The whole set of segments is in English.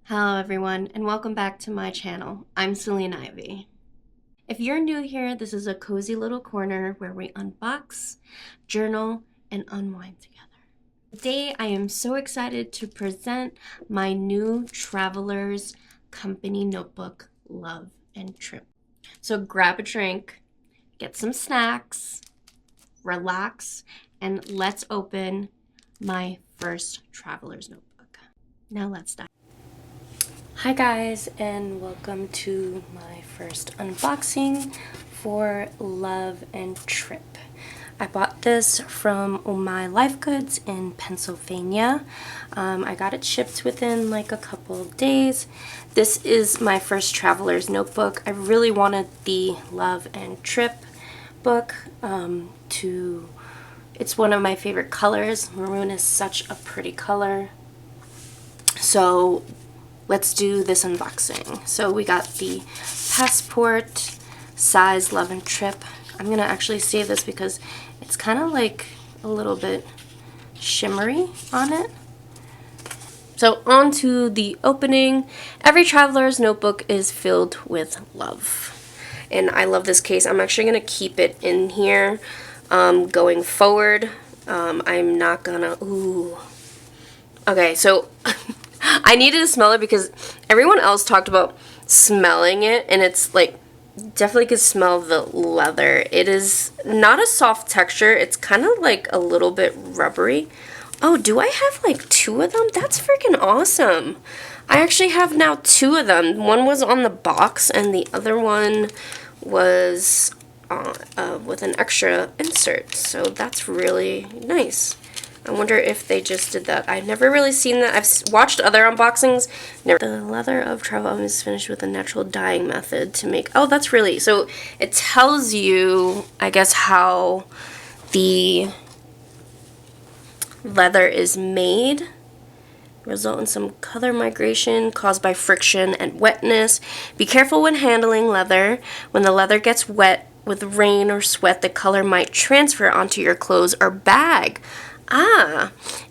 Hello everyone, and welcome back to my channel. I'm Celine Ivy. If you're new here, this is a cozy little corner where we unbox, journal, and unwind together. Today, I am so excited to present my new Traveler's Company notebook, Love and Trip. So grab a drink, get some snacks, relax, and let's open my first Traveler's notebook. Now let's dive. Hi guys, and welcome to my first unboxing for Love and Trip. I bought this from My Life Goods in Pennsylvania. I got it shipped within like a couple of days. This is my first traveler's notebook. I really wanted the Love and Trip book it's one of my favorite colors. Maroon is such a pretty color. So let's do this unboxing. So we got the passport size Love and Trip. I'm gonna actually save this because it's kind of like a little bit shimmery on it. So on to the opening. Every traveler's notebook is filled with love. And I love this case. I'm actually gonna keep it in here going forward. I'm not gonna, Okay, so I needed to smell it because everyone else talked about smelling it, and it's like definitely could smell the leather. It is not a soft texture. It's kind of like a little bit rubbery. Oh, do I have like two of them? That's freaking awesome. I actually have now two of them. One was on the box and the other one was with an extra insert. So that's really nice. I wonder if they just did that. I've never really seen that. I've watched other unboxings. The leather of travel is finished with a natural dyeing method to make... Oh, that's really... So it tells you, I guess, how the leather is made. Result in some color migration caused by friction and wetness. Be careful when handling leather. When the leather gets wet with rain or sweat, the color might transfer onto your clothes or bag.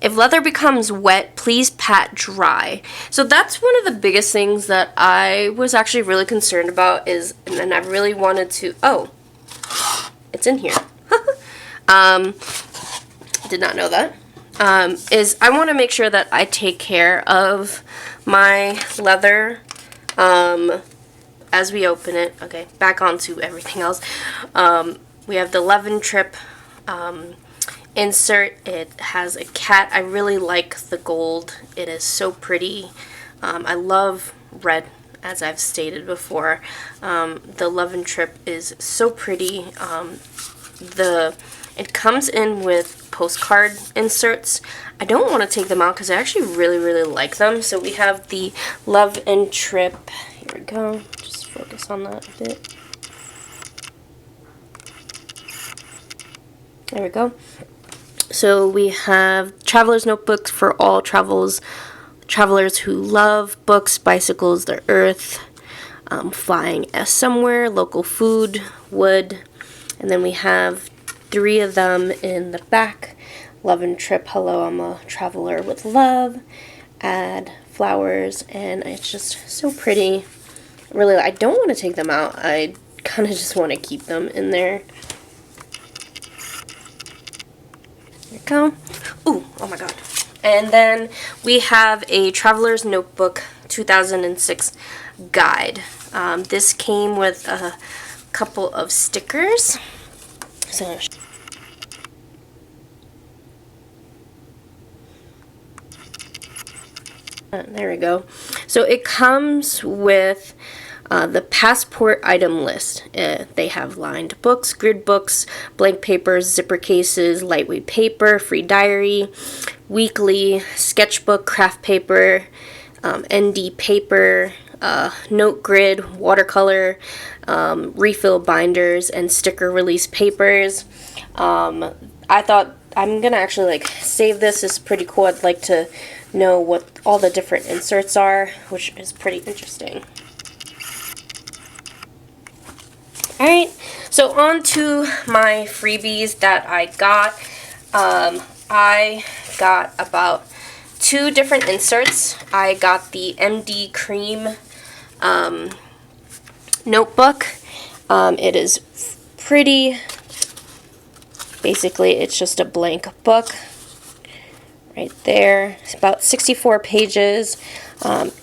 If leather becomes wet, please pat dry. So that's one of the biggest things that I was actually really concerned about and I really wanted to, it's in here. Did not know that. Is I want to make sure that I take care of my leather, as we open it. Okay, back onto everything else. We have the Love and Trip, insert. It has a cat. I really like the gold. It is so pretty. I love red, as I've stated before. The Love and Trip is so pretty. It comes in with postcard inserts. I don't want to take them out because I actually really like them. So we have the Love and Trip. Here we go. Just focus on that a bit. There we go. So we have traveler's notebooks for all travelers who love books, bicycles, the earth, flying somewhere, local food, wood, and then we have 3 of them in the back. Love and Trip, hello, I'm a traveler with love, add flowers, and it's just so pretty. Really, I don't want to take them out. I kind of just want to keep them in there. There we go. Ooh, oh my god. And then we have a Traveler's Notebook 2006 guide. This came with a couple of stickers. So there we go. So it comes with the passport item list. They have lined books, grid books, blank papers, zipper cases, lightweight paper, free diary, weekly, sketchbook, craft paper, ND paper, note grid, watercolor, refill binders, and sticker release papers. I thought I'm gonna actually like save this. It's pretty cool. I'd like to know what all the different inserts are, which is pretty interesting. Alright, so on to my freebies that I got. I got about two different inserts. I got the MD Cream notebook. It is pretty. Basically, it's just a blank book right there. It's about 64 pages.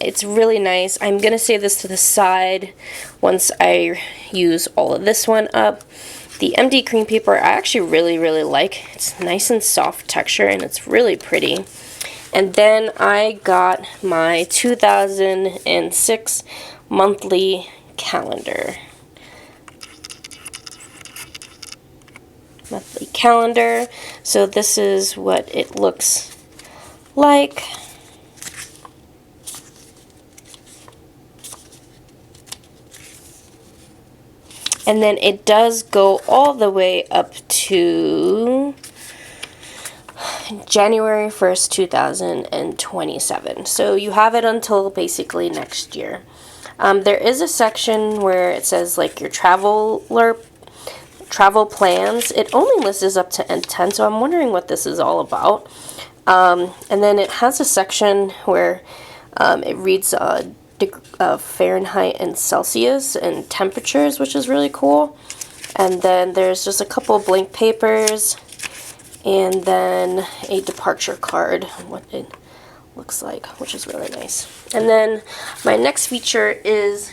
It's really nice. I'm going to save this to the side once I use all of this one up. The MD cream paper I actually really like. It's nice and soft texture and it's really pretty. And then I got my 2006 monthly calendar. Monthly calendar. So this is what it looks like. And then it does go all the way up to January 1st, 2027. So you have it until basically next year. There is a section where it says like your travel plans. It only lists up to end 10, so I'm wondering what this is all about. And then it has a section where it reads Fahrenheit and Celsius and temperatures, which is really cool. And then there's just a couple of blank papers and then a departure card, what it looks like, which is really nice. And then my next feature is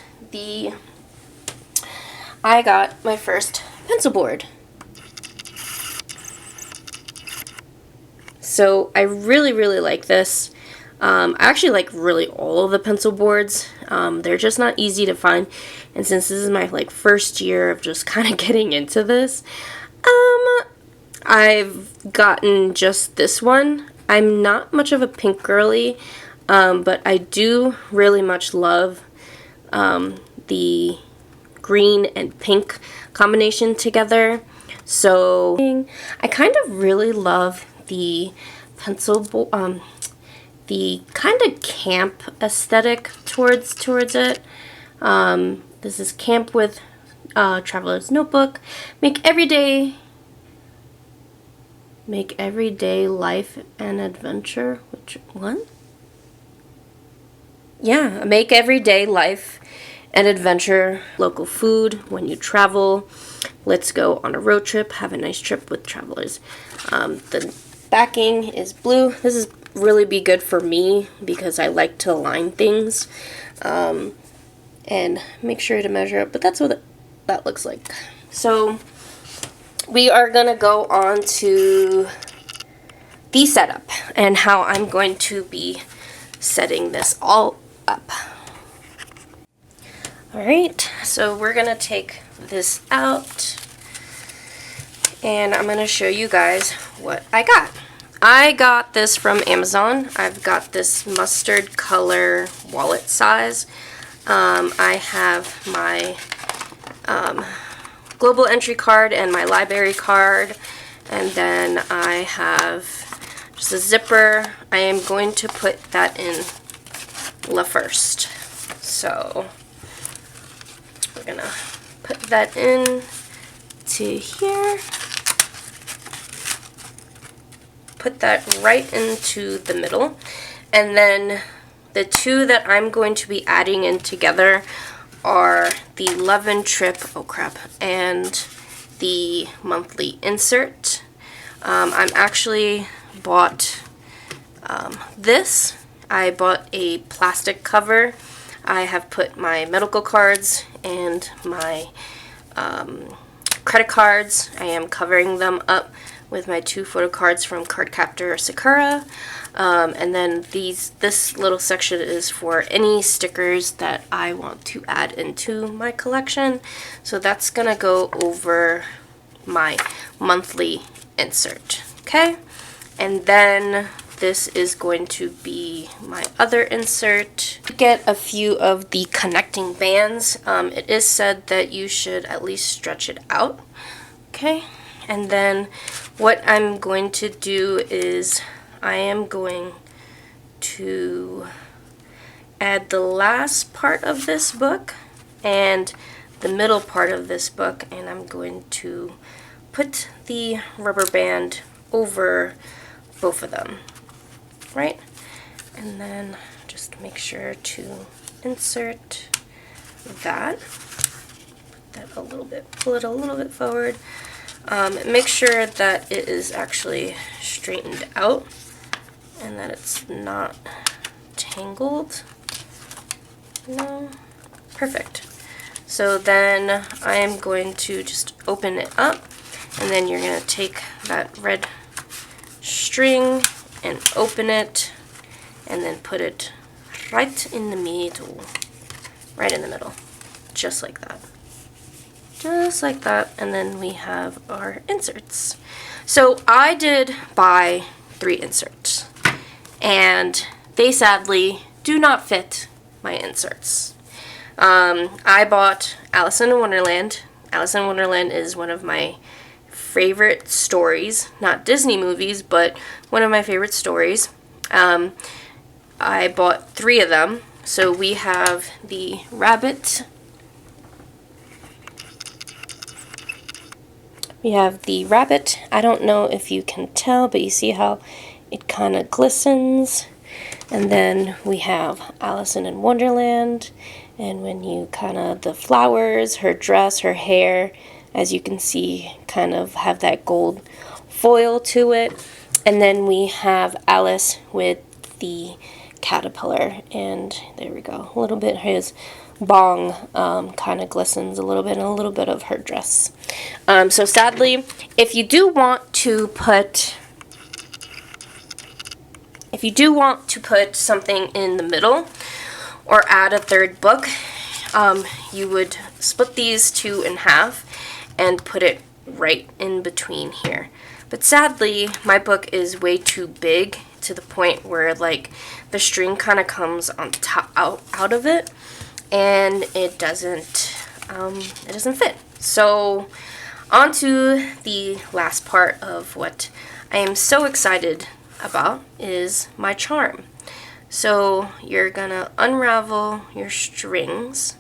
I got my first pencil board. So I really like this. I actually like really all of the pencil boards. They're just not easy to find, and since this is my first year of just kind of getting into this, I've gotten just this one. I'm not much of a pink girly, but I do really much love the green and pink combination together. So I kind of really love the pencil board. The kind of camp aesthetic towards it. This is camp with Traveler's Notebook. Make everyday life an adventure. What? Yeah, make everyday life an adventure. Local food when you travel. Let's go on a road trip. Have a nice trip with travelers. The backing is blue. This is really be good for me because I like to align things and make sure to measure up, but that's what that looks like. So we are gonna go on to the setup and how I'm going to be setting this all up. Alright, so we're gonna take this out and I'm gonna show you guys what I got. I got this from Amazon. I've got this mustard color wallet size. I have my global entry card and my library card, and then I have just a zipper. I am going to put that in first. So we're gonna put that in to here. Put that right into the middle, and then the two that I'm going to be adding in together are the Love&trip, oh crap, and the monthly insert. I'm actually bought this. I bought a plastic cover. I have put my medical cards and my credit cards. I am covering them up with my 2 photo cards from Cardcaptor Sakura. And then this little section is for any stickers that I want to add into my collection. So that's gonna go over my monthly insert, okay? And then this is going to be my other insert. Get a few of the connecting bands. It is said that you should at least stretch it out, okay? And then what I'm going to do is I am going to add the last part of this book and the middle part of this book, and I'm going to put the rubber band over both of them, right? And then just make sure to insert that. Put that a little bit, pull it a little bit forward. Make sure that it is actually straightened out and that it's not tangled. No, perfect. So then I am going to just open it up, and then you're going to take that red string and open it, and then put it right in the middle. Right in the middle. Just like that. Just like that, and then we have our inserts. So I did buy 3 inserts, and they sadly do not fit my inserts. I bought Alice in Wonderland. Alice in Wonderland is one of my favorite stories, not Disney movies, but one of my favorite stories. I bought 3 of them. So we have the rabbit. We have the rabbit. I don't know if you can tell, but you see how it kind of glistens. And then we have Alice in Wonderland. And when you kind of, the flowers, her dress, her hair, as you can see, kind of have that gold foil to it. And then we have Alice with the caterpillar. And there we go. A little bit, his bong kind of glistens a little bit, and a little bit of her dress. So sadly, if you do want to put something in the middle or add a 3rd book, you would split these 2 in half and put it right in between here. But sadly, my book is way too big to the point where like the string kind of comes on top out of it, and it doesn't fit. So on to the last part of what I am so excited about is my charm. So you're gonna unravel your strings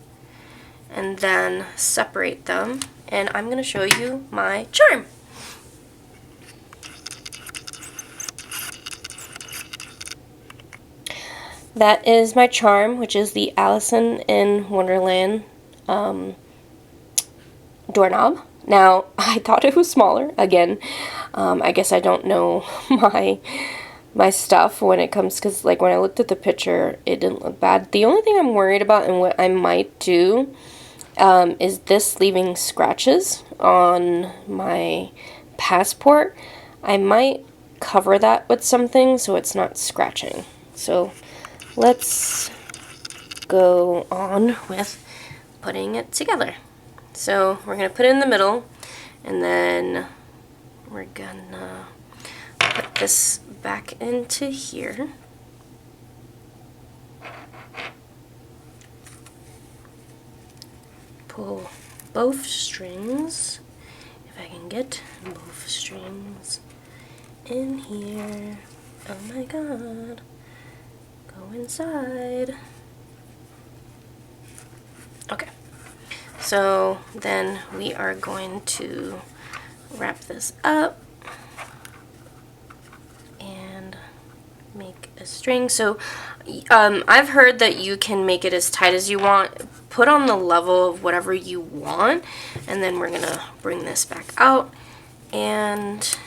and then separate them, and I'm gonna show you my charm. That is my charm, which is the Alice in Wonderland doorknob. Now, I thought it was smaller. Again, I guess I don't know my stuff when it comes, because like when I looked at the picture, it didn't look bad. The only thing I'm worried about, and what I might do, is this leaving scratches on my passport. I might cover that with something so it's not scratching. So let's go on with putting it together. So we're going to put it in the middle, and then we're going to put this back into here. Pull both strings, if I can get both strings in here. Oh my god. Go inside. Okay. So then we are going to wrap this up and make a string. So I've heard that you can make it as tight as you want. Put on the level of whatever you want, and then we're gonna bring this back out and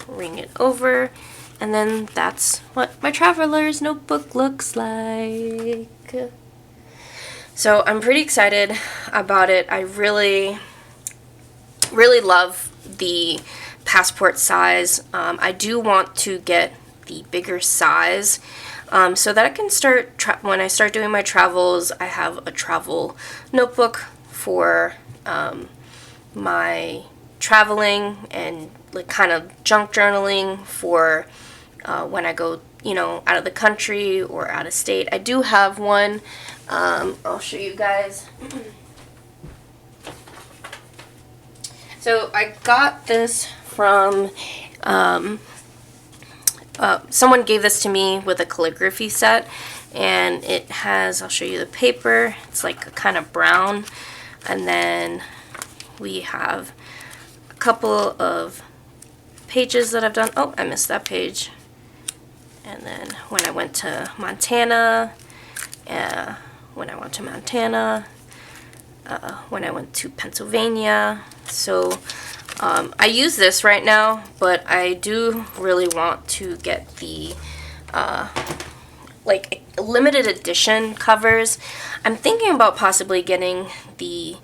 ring it over, and then that's what my traveler's notebook looks like. So I'm pretty excited about it. I really love the passport size. I do want to get the bigger size so that I can start, when I start doing my travels, I have a travel notebook for my traveling, and like kind of junk journaling for when I go, you know, out of the country or out of state. I do have one. I'll show you guys. So I got this from, someone gave this to me with a calligraphy set, and it has, I'll show you the paper, it's like a kind of brown, and then we have a couple of pages that I've done. Oh, I missed that page. And then when I went to Montana, when I went to Pennsylvania. So I use this right now, but I do really want to get the like limited edition covers. I'm thinking about possibly getting the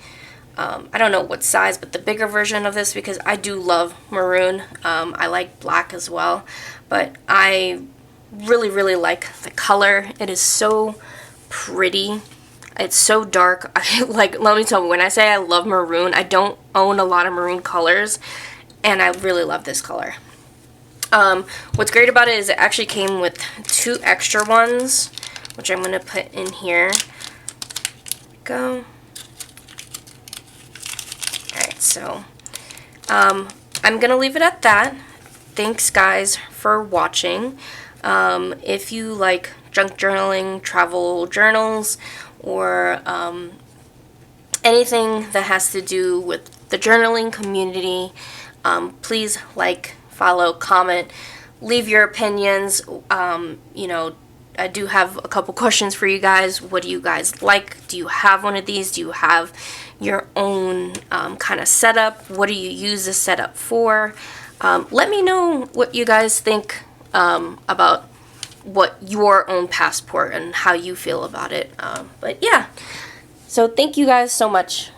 I don't know what size, but the bigger version of this, because I do love maroon. I like black as well, but I really like the color. It is so pretty. It's so dark. Like, let me tell you, when I say I love maroon, I don't own a lot of maroon colors, and I really love this color. What's great about it is it actually came with 2 extra ones, which I'm going to put in here. Go. Alright, so I'm going to leave it at that. Thanks, guys, for watching. If you like junk journaling, travel journals, or anything that has to do with the journaling community, please like, follow, comment, leave your opinions. You know, I do have a couple questions for you guys. What do you guys like? Do you have one of these? Do you have your own kind of setup? What do you use this setup for? Let me know what you guys think about what your own passport and how you feel about it. But yeah, so thank you guys so much.